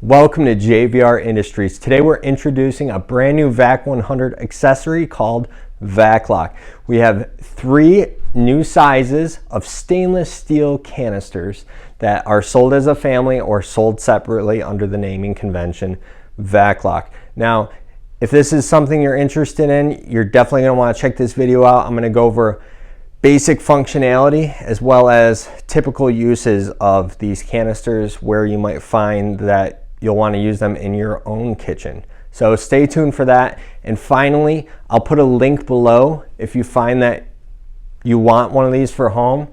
Welcome to JVR Industries. Today we're introducing a brand new VAC 100 accessory called VacLok. We have 3 new sizes of stainless steel canisters that are sold as a family or sold separately under the naming convention VacLok. Now, if this is something you're interested in, you're definitely going to want to check this video out. I'm going to go over basic functionality as well as typical uses of these canisters, where you might find that you'll want to use them in your own kitchen. So stay tuned for that. And finally, I'll put a link below. If you find that you want one of these for home,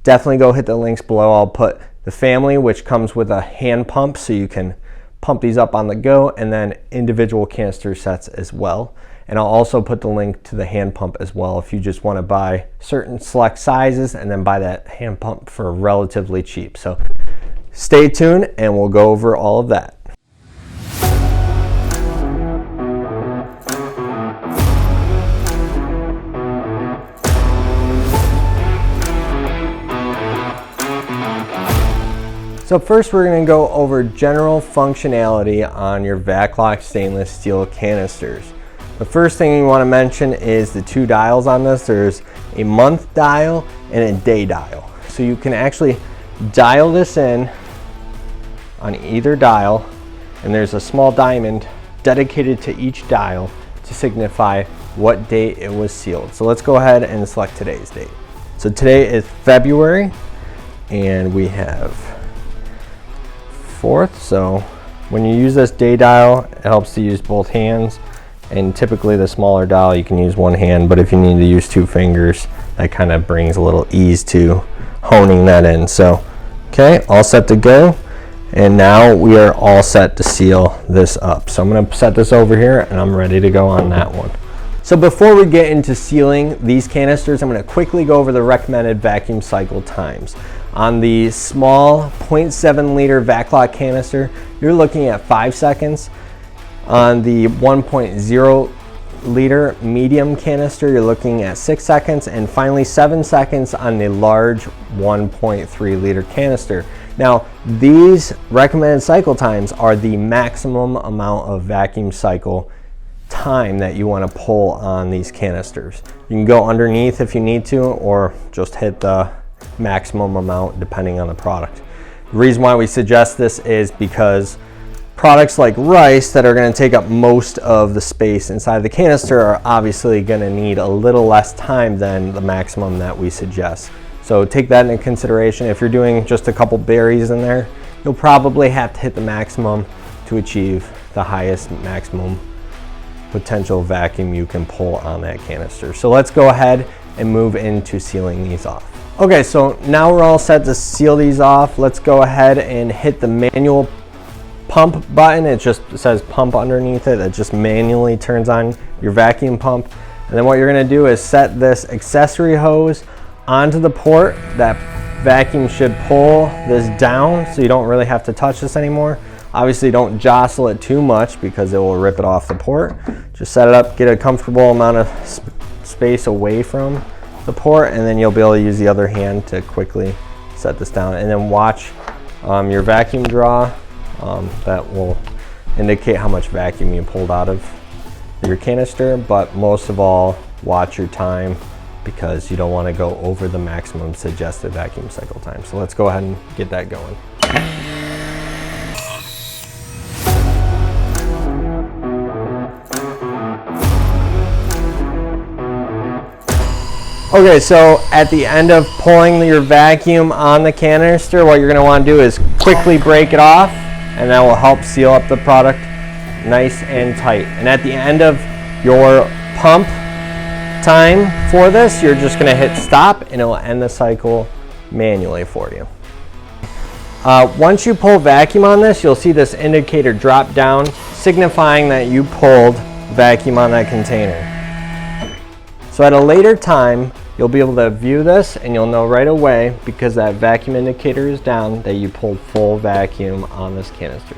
definitely go hit the links below. I'll put the family, which comes with a hand pump, so you can pump these up on the go, and then individual canister sets as well. And I'll also put the link to the hand pump as well if you just want to buy certain select sizes and then buy that hand pump for relatively cheap. So stay tuned and we'll go over all of that. So first we're going to go over general functionality on your VacLok stainless steel canisters. The first thing you want to mention is the 2 dials on this. There's a month dial and a day dial. So you can actually dial this in on either dial, and there's a small diamond dedicated to each dial to signify what date it was sealed. So let's go ahead and select today's date. So today is February and we have 4th. So when you use this day dial, it helps to use both hands, and typically the smaller dial you can use one hand, but if you need to use 2 fingers, that kind of brings a little ease to honing that in. So okay, all set to go. And now we are all set to seal this up. So I'm going to set this over here and I'm ready to go on that one. So before we get into sealing these canisters, I'm going to quickly go over the recommended vacuum cycle times. On the small 0.7 liter VacLok canister, you're looking at 5 seconds. On the 1.0 liter medium canister, you're looking at 6 seconds. And finally 7 seconds on the large 1.3 liter canister. Now, these recommended cycle times are the maximum amount of vacuum cycle time that you want to pull on these canisters. You can go underneath if you need to, or just hit the maximum amount depending on the product. The reason why we suggest this is because products like rice that are going to take up most of the space inside the canister are obviously going to need a little less time than the maximum that we suggest. So take that into consideration. If you're doing just a couple berries in there, you'll probably have to hit the maximum to achieve the highest maximum potential vacuum you can pull on that canister. So let's go ahead and move into sealing these off. Okay, so now we're all set to seal these off. Let's go ahead and hit the manual pump button. It just says pump underneath it. It just manually turns on your vacuum pump. And then what you're going to do is set this accessory hose onto the port. That vacuum should pull this down so you don't really have to touch this anymore. Obviously don't jostle it too much because it will rip it off the port. Just set it up, get a comfortable amount of space away from the port, and then you'll be able to use the other hand to quickly set this down. And then watch your vacuum draw. That will indicate how much vacuum you pulled out of your canister, but most of all, watch your time, because you don't want to go over the maximum suggested vacuum cycle time. So let's go ahead and get that going. Okay, so at the end of pulling your vacuum on the canister, what you're going to want to do is quickly break it off, and that will help seal up the product nice and tight. And at the end of your pump time for this, you're just going to hit stop and it will end the cycle manually for you. Once you pull vacuum on this, you'll see this indicator drop down, signifying that you pulled vacuum on that container. So at a later time, you'll be able to view this and you'll know right away, because that vacuum indicator is down, that you pulled full vacuum on this canister.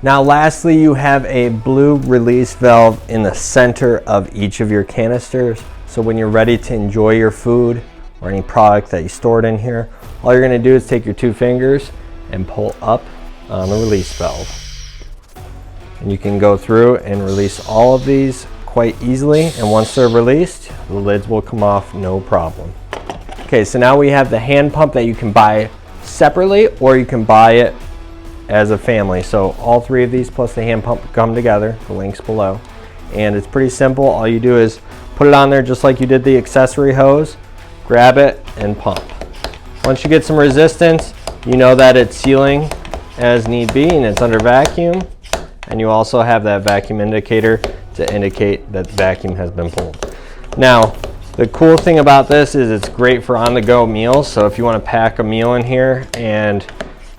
Now lastly, you have a blue release valve in the center of each of your canisters. So when you're ready to enjoy your food or any product that you stored in here, all you're going to do is take your 2 fingers and pull up on the release valve. And you can go through and release all of these quite easily, and once they're released, the lids will come off no problem. Okay, so now we have the hand pump that you can buy separately, or you can buy it as a family. So all three of these plus the hand pump come together, the link's below. And it's pretty simple. All you do is put it on there just like you did the accessory hose, grab it and pump. Once you get some resistance, you know that it's sealing as need be and it's under vacuum. And you also have that vacuum indicator to indicate that the vacuum has been pulled. Now, the cool thing about this is it's great for on-the-go meals. So if you want to pack a meal in here and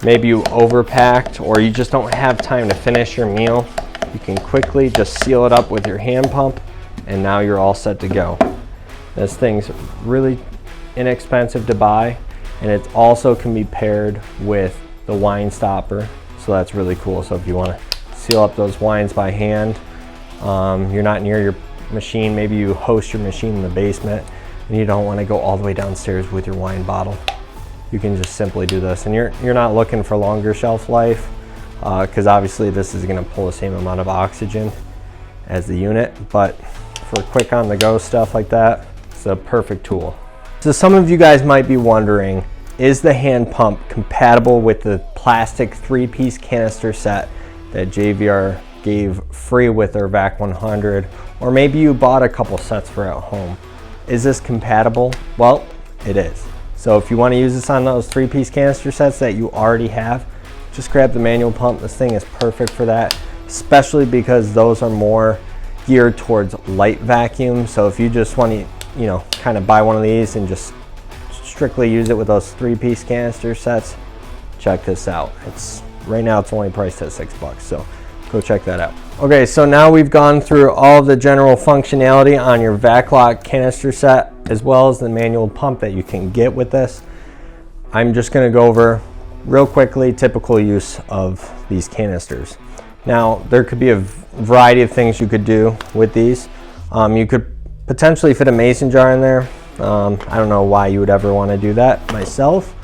maybe you overpacked or you just don't have time to finish your meal, you can quickly just seal it up with your hand pump and now you're all set to go. This thing's really inexpensive to buy, and it also can be paired with the wine stopper, so that's really cool. So if you want to seal up those wines by hand, you're not near your machine, maybe you host your machine in the basement and you don't want to go all the way downstairs with your wine bottle, you can just simply do this. And you're not looking for longer shelf life, because obviously this is going to pull the same amount of oxygen as the unit, but for quick on the go stuff like that, it's a perfect tool. So some of you guys might be wondering, is the hand pump compatible with the plastic 3-piece canister set that JVR gave free with their Vac 100, or maybe you bought a couple sets for at home? Is this compatible? Well, it is. So if you want to use this on those 3-piece canister sets that you already have, just grab the manual pump. This thing is perfect for that, especially because those are more geared towards light vacuum. So if you just want to, you know, kind of buy one of these and just strictly use it with those 3-piece canister sets, check this out. Right now it's only priced at $6, so go check that out. Okay, so now we've gone through all of the general functionality on your VacLok canister set, as well as the manual pump that you can get with this. I'm just going to go over real quickly typical use of these canisters. Now, there could be a variety of things you could do with these. You could potentially fit a mason jar in there. I don't know why you would ever want to do that myself,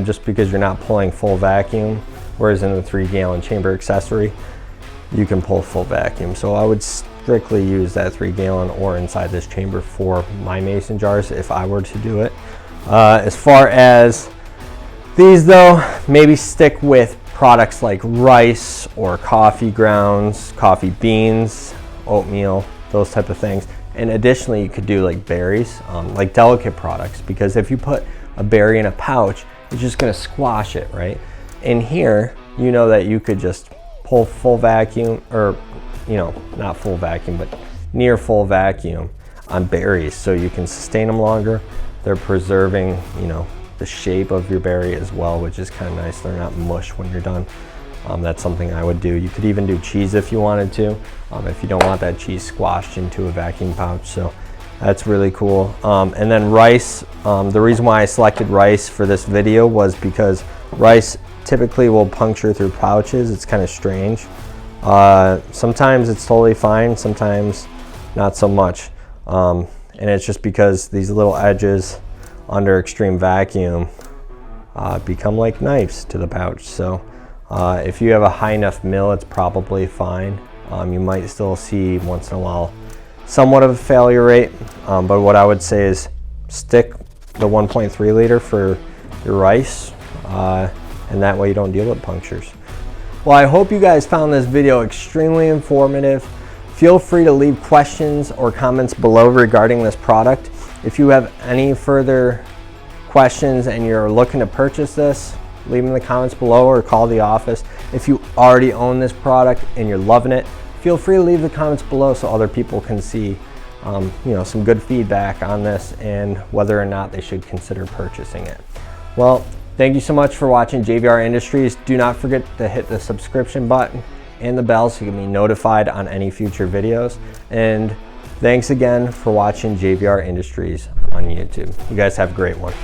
just because you're not pulling full vacuum, whereas in the 3-gallon chamber accessory, you can pull full vacuum. So I would strictly use that 3-gallon or inside this chamber for my mason jars if I were to do it. As far as these though, maybe stick with products like rice or coffee grounds, coffee beans, oatmeal, those type of things. And additionally, you could do like berries, like delicate products, because if you put a berry in a pouch, it's just gonna squash it, right? In here, you know that you could just pull full vacuum, or, you know, not full vacuum, but near full vacuum on berries, so you can sustain them longer. They're preserving, you know, the shape of your berry as well, which is kind of nice. They're not mush when you're done. That's something I would do. You could even do cheese if you wanted to, if you don't want that cheese squashed into a vacuum pouch. So that's really cool. And then rice, the reason why I selected rice for this video was because rice typically will puncture through pouches. It's kind of strange. Sometimes it's totally fine, sometimes not so much. And it's just because these little edges under extreme vacuum become like knives to the pouch. So if you have a high enough mill, it's probably fine. You might still see once in a while somewhat of a failure rate, but what I would say is stick the 1.3 liter for your rice, and that way you don't deal with punctures. Well, I hope you guys found this video extremely informative. Feel free to leave questions or comments below regarding this product. If you have any further questions and you're looking to purchase this, leave them in the comments below or call the office. If you already own this product and you're loving it, feel free to leave the comments below so other people can see you know, some good feedback on this and whether or not they should consider purchasing it. Well, thank you so much for watching JVR Industries. Do not forget to hit the subscription button and the bell so you can be notified on any future videos. And thanks again for watching JVR Industries on YouTube. You guys have a great one.